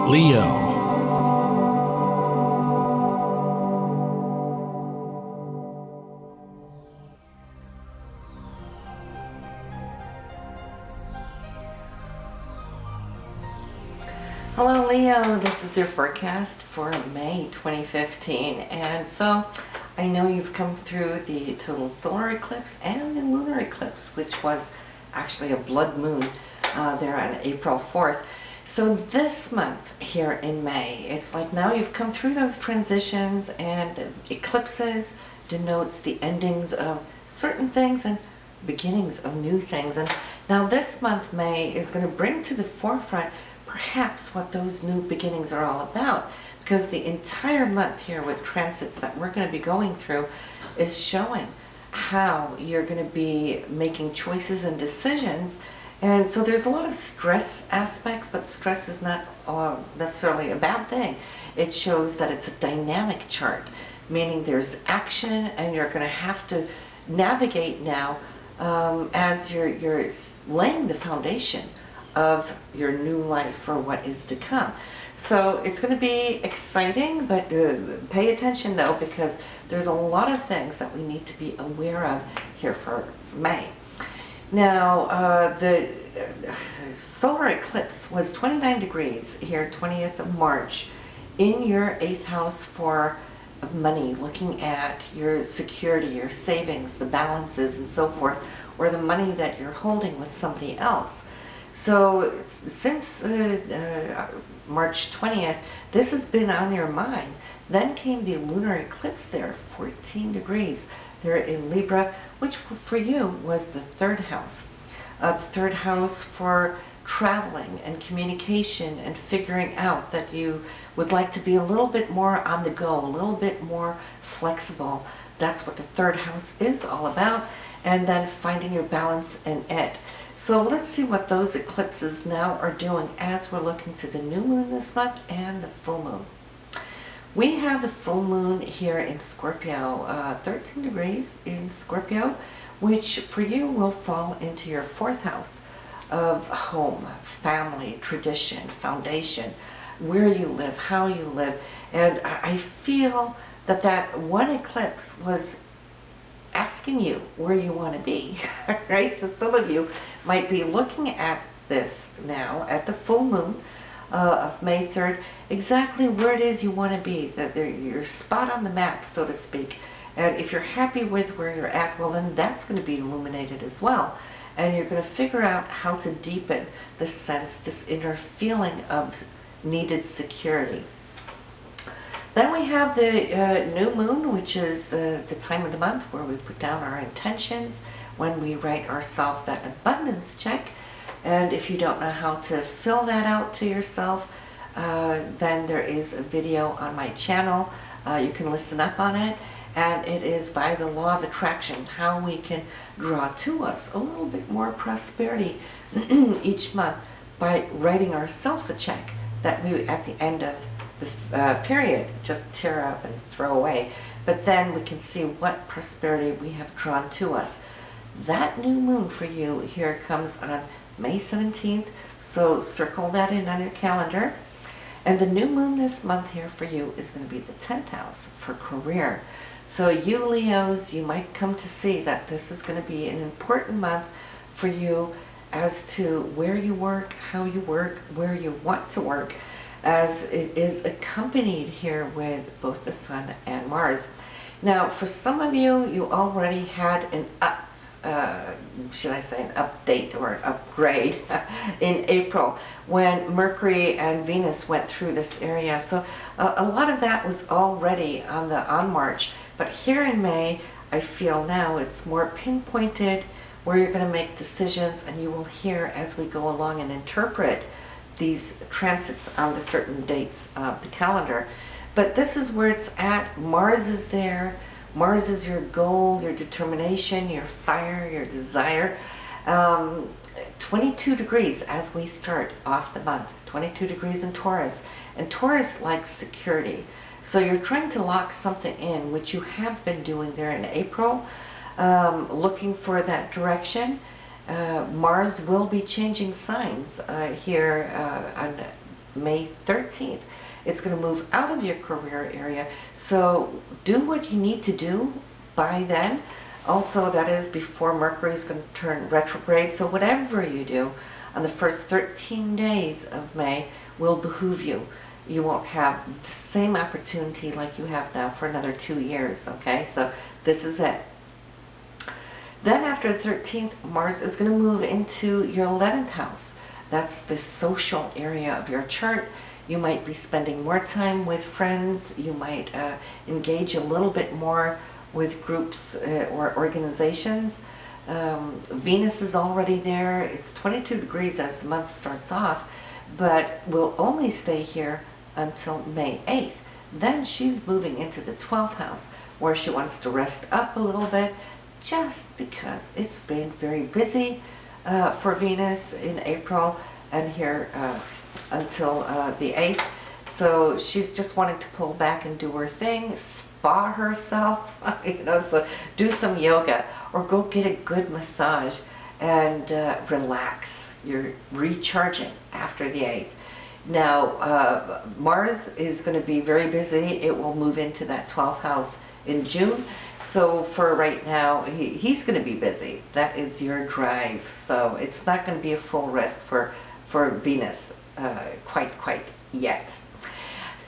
Leo. Hello Leo, this is your forecast for May 2015, and so I know you've come through the total solar eclipse and the lunar eclipse, which was actually a blood moon there on April 4th. So this month here in May, it's like now you've come through those transitions, and eclipses denotes the endings of certain things and beginnings of new things. And now this month, May, is going to bring to the forefront perhaps what those new beginnings are all about, because the entire month here with transits that we're going to be going through is showing how you're going to be making choices and decisions. And so there's a lot of stress aspects, but stress is not necessarily a bad thing. It shows that it's a dynamic chart, meaning there's action, and you're going to have to navigate now as you're laying the foundation of your new life for what is to come. So it's going to be exciting, but pay attention though, because there's a lot of things that we need to be aware of here for May. Now, the solar eclipse was 29 degrees here, 20th of March, in your 8th house for money, looking at your security, your savings, the balances and so forth, or the money that you're holding with somebody else. So since March 20th, this has been on your mind. Then came the lunar eclipse there, 14 degrees there in Libra, which for you was the 3rd house. The 3rd house for traveling and communication and figuring out that you would like to be a little bit more on the go, a little bit more flexible. That's what the 3rd house is all about. And then finding your balance in it. So let's see what those eclipses now are doing as we're looking to the new moon this month and the full moon. We have the full moon here in Scorpio, 13 degrees in Scorpio, which for you will fall into your 4th house of home, family, tradition, foundation, where you live, how you live. And I feel that that one eclipse was asking you where you want to be, right? So some of you might be looking at this now, at the full moon of May 3rd, exactly where it is you want to be, that you're spot on the map, so to speak. And if you're happy with where you're at, well, then that's going to be illuminated as well. And you're going to figure out how to deepen the sense, this inner feeling of needed security. Then we have the new moon, which is the time of the month where we put down our intentions, when we write ourselves that abundance check. And if you don't know how to fill that out to yourself, then there is a video on my channel. You can listen up on it. And it is by the law of attraction, how we can draw to us a little bit more prosperity each month by writing ourselves a check that we, at the end of the period, just tear up and throw away. But then we can see what prosperity we have drawn to us. That new moon for you here comes on May 17th, so circle that in on your calendar. And the new moon this month here for you is going to be the 10th house for career. So you Leos, you might come to see that this is going to be an important month for you as to where you work, how you work, where you want to work, as it is accompanied here with both the Sun and Mars. Now, for some of you, you already had an should I say an update or an upgrade in April when Mercury and Venus went through this area. So a lot of that was already on March, but here in May, I feel now it's more pinpointed where you're going to make decisions, and you will hear as we go along and interpret these transits on the certain dates of the calendar. But this is where it's at. Mars is there. Mars is your goal, your determination, your fire, your desire. 22 degrees as we start off the month. 22 degrees in Taurus. And Taurus likes security. So you're trying to lock something in, which you have been doing there in April, looking for that direction. Mars will be changing signs here on May 13th. It's going to move out of your career area. So do what you need to do by then. Also, that is before Mercury is going to turn retrograde. So whatever you do on the first 13 days of May will behoove you. You won't have the same opportunity like you have now for another 2 years, okay? So this is it. Then after the 13th, Mars is going to move into your 11th house. That's the social area of your chart. You might be spending more time with friends. You might engage a little bit more with groups or organizations. Venus is already there. It's 22 degrees as the month starts off, but will only stay here until May 8th. Then she's moving into the 12th house, where she wants to rest up a little bit, just because it's been very busy for Venus in April and here until the 8th. So she's just wanting to pull back and do her thing, spa herself, so do some yoga or go get a good massage and relax. You're recharging after the 8th. Now, Mars is going to be very busy. It will move into that 12th house in June. So for right now, he's going to be busy. That is your drive. So it's not going to be a full rest for Venus quite yet.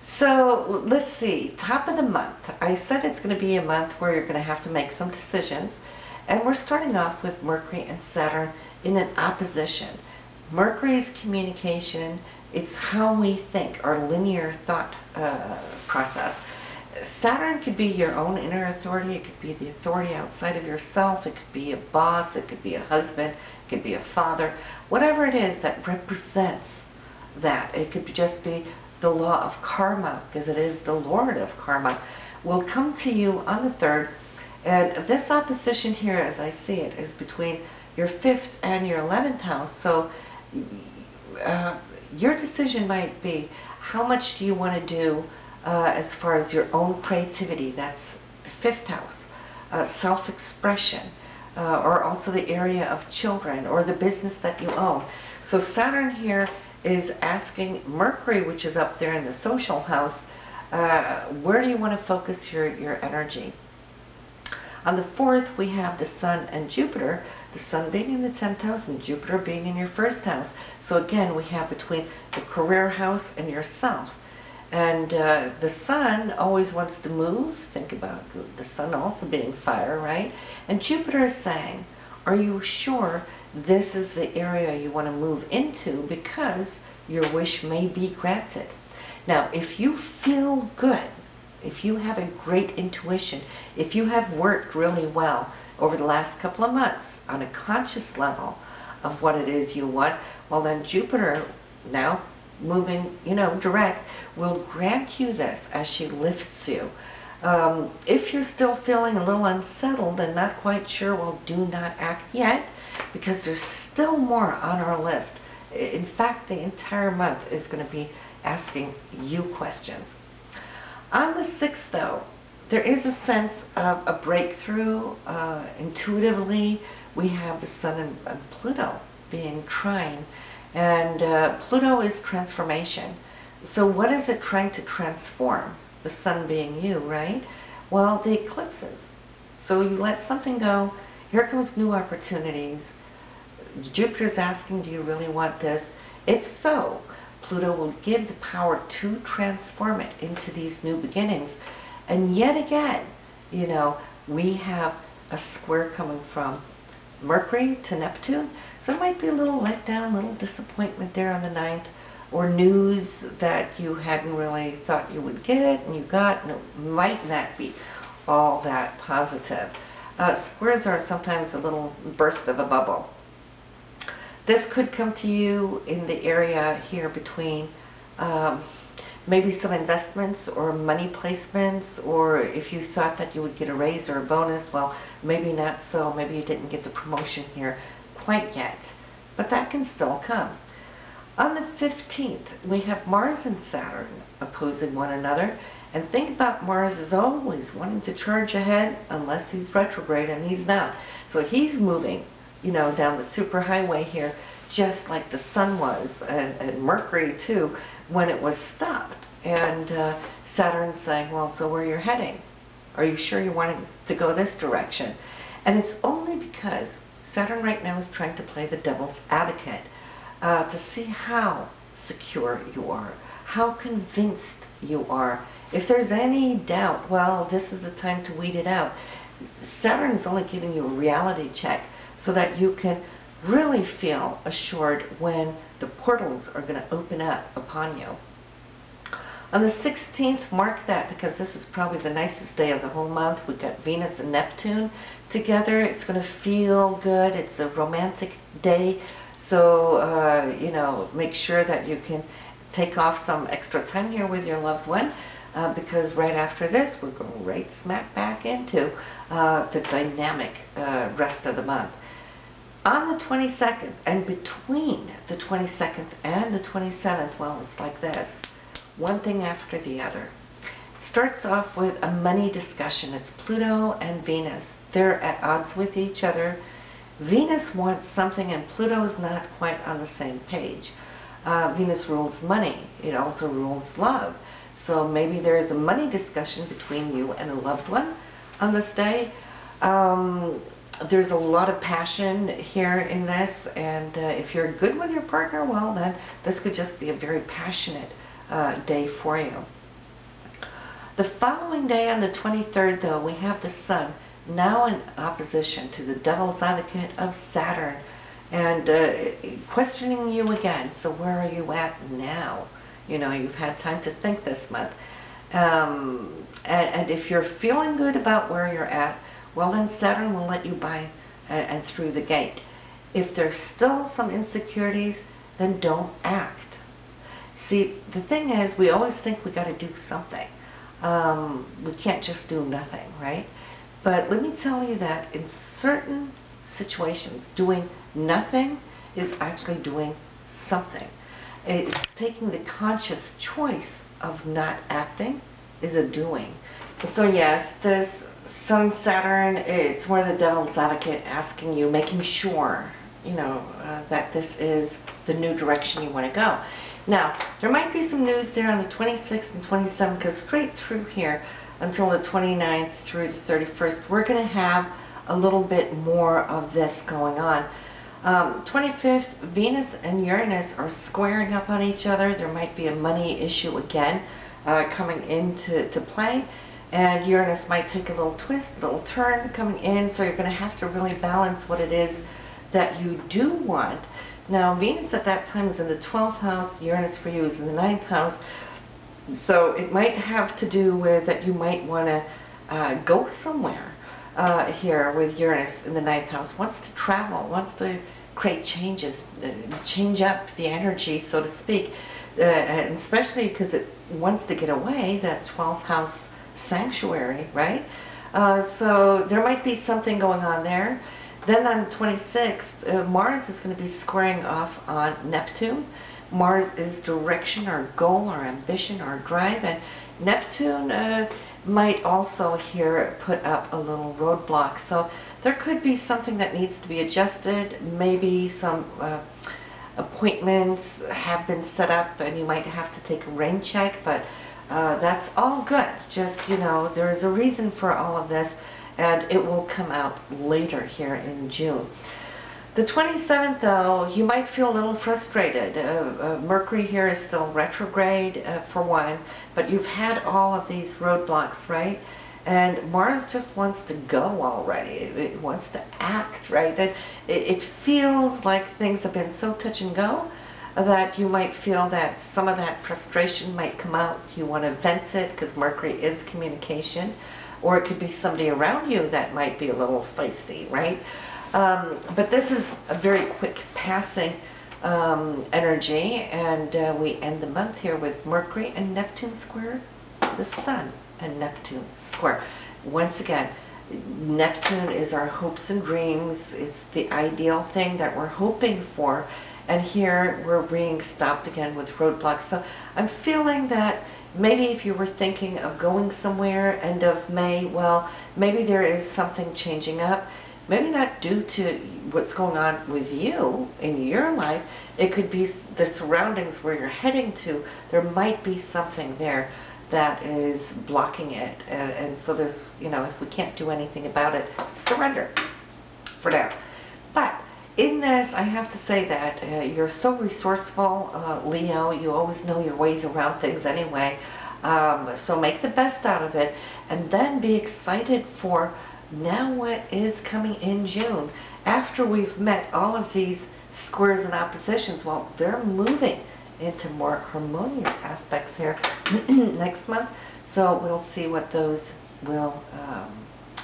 So let's see, top of the month. I said it's going to be a month where you're going to have to make some decisions. And we're starting off with Mercury and Saturn in an opposition. Mercury's communication, it's how we think, our linear thought process. Saturn could be your own inner authority. It could be the authority outside of yourself. It could be a boss. It could be a husband. It could be a father. Whatever it is that represents that. It could just be the law of karma, because it is the Lord of karma, will come to you on the 3rd. And this opposition here, as I see it, is between your 5th and your 11th house. So your decision might be, how much do you want to do as far as your own creativity? That's the 5th house. Self-expression, or also the area of children or the business that you own. So Saturn here is asking Mercury, which is up there in the social house, where do you want to focus your energy? On the 4th, we have the Sun and Jupiter, the Sun being in the 10th house and Jupiter being in your 1st house. So again, we have between the career house and yourself. And the Sun always wants to move. Think about the Sun also being fire, right? And Jupiter is saying, are you sure this is the area you want to move into, because your wish may be granted? Now, if you feel good, if you have a great intuition, if you have worked really well over the last couple of months on a conscious level of what it is you want, well then Jupiter, now moving, direct, will grant you this as she lifts you. If you're still feeling a little unsettled and not quite sure, well, do not act yet, because there's still more on our list. In fact, the entire month is going to be asking you questions. On the 6th, though, there is a sense of a breakthrough. Intuitively, we have the Sun and Pluto being trine. And Pluto is transformation. So what is it trying to transform? The Sun being you, right? Well, the eclipses. So you let something go. Here comes new opportunities. Jupiter's asking, do you really want this? If so, Pluto will give the power to transform it into these new beginnings. And yet again, we have a square coming from Mercury to Neptune. So there might be a little letdown, a little disappointment there on the 9th, or news that you hadn't really thought you would get and you got, and it might not be all that positive. Squares are sometimes a little burst of a bubble. This could come to you in the area here between maybe some investments or money placements, or if you thought that you would get a raise or a bonus, well, maybe not so. Maybe you didn't get the promotion here quite yet, but that can still come. On the 15th, we have Mars and Saturn opposing one another. And think about Mars is always wanting to charge ahead, unless he's retrograde, and he's not. So he's moving, down the superhighway here just like the sun was, and Mercury too, when it was stopped. And Saturn's saying, well, so where you're heading? Are you sure you want to go this direction? And it's only because Saturn right now is trying to play the devil's advocate to see how secure you are, how convinced you are. If there's any doubt, well, this is the time to weed it out. Saturn's only giving you a reality check so that you can really feel assured when the portals are going to open up upon you. On the 16th, mark that, because this is probably the nicest day of the whole month. We've got Venus and Neptune together. It's going to feel good. It's a romantic day. So, you know, make sure that you can take off some extra time here with your loved one, because right after this, we're going right smack back into the dynamic rest of the month. On the 22nd, and between the 22nd and the 27th, well, it's like this. One thing after the other. It starts off with a money discussion. It's Pluto and Venus. They're at odds with each other. Venus wants something and Pluto's not quite on the same page. Venus rules money. It also rules love. So maybe there is a money discussion between you and a loved one on this day. There's a lot of passion here in this, and if you're good with your partner, well, then this could just be a very passionate day for you. The following day, on the 23rd, though, we have the Sun now in opposition to the devil's advocate of Saturn, and questioning you again. So where are you at now? You know, you've had time to think this month. And if you're feeling good about where you're at, well, then Saturn will let you by and through the gate. If there's still some insecurities, then don't act. See, the thing is, we always think we got to do something. We can't just do nothing, right? But let me tell you that in certain situations, doing nothing is actually doing something. It's taking the conscious choice of not acting is a doing. So yes, this Sun Saturn, it's more the devil's advocate asking you, making sure, you know, that this is the new direction you want to go. Now, there might be some news there on the 26th and 27th, because straight through here until the 29th through the 31st, we're going to have a little bit more of this going on. 25th, Venus and Uranus are squaring up on each other. There might be a money issue again coming into play. And Uranus might take a little twist, a little turn coming in. So you're going to have to really balance what it is that you do want. Now, Venus at that time is in the 12th house. Uranus for you is in the 9th house. So it might have to do with that you might want to go somewhere here with Uranus in the 9th house. Wants to travel, wants to create changes, change up the energy, so to speak. And especially because it wants to get away, that 12th house sanctuary, right? So there might be something going on there. Then on the 26th, Mars is going to be squaring off on Neptune. Mars is direction, our goal, our ambition, our drive, and Neptune might also here put up a little roadblock. So there could be something that needs to be adjusted. Maybe some appointments have been set up and you might have to take a rain check, but that's all good. Just, you know, there is a reason for all of this, and it will come out later here in June. The 27th, though, you might feel a little frustrated. Mercury here is still retrograde for one, but you've had all of these roadblocks, right? And Mars just wants to go already. It wants to act, right? It feels like things have been so touch and go that you might feel that some of that frustration might come out. You want to vent it because Mercury is communication, or it could be somebody around you that might be a little feisty, right? But this is a very quick passing energy, and we end the month here with Mercury and Neptune square the Sun and Neptune square. Once again, Neptune is our hopes and dreams. It's the ideal thing that we're hoping for, and here we're being stopped again with roadblocks. So I'm feeling that maybe if you were thinking of going somewhere end of May, well, maybe there is something changing up. Maybe not due to what's going on with you in your life. It could be the surroundings where you're heading to. There might be something there that is blocking it. And so there's, you know, if we can't do anything about it, surrender for now. But in this, I have to say that you're so resourceful, Leo. You always know your ways around things anyway. So make the best out of it, and then be excited for now what is coming in June. After we've met all of these squares and oppositions, well, they're moving into more harmonious aspects here next month. So we'll see what those will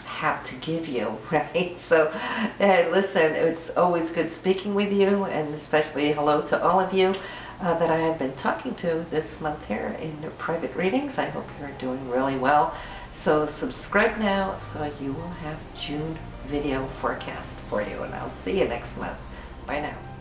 have to give you, right? So listen, it's always good speaking with you, and especially hello to all of you that I have been talking to this month here in private readings. I hope you're doing really well. So subscribe now so you will have June video forecast for you, and I'll see you next month. Bye now.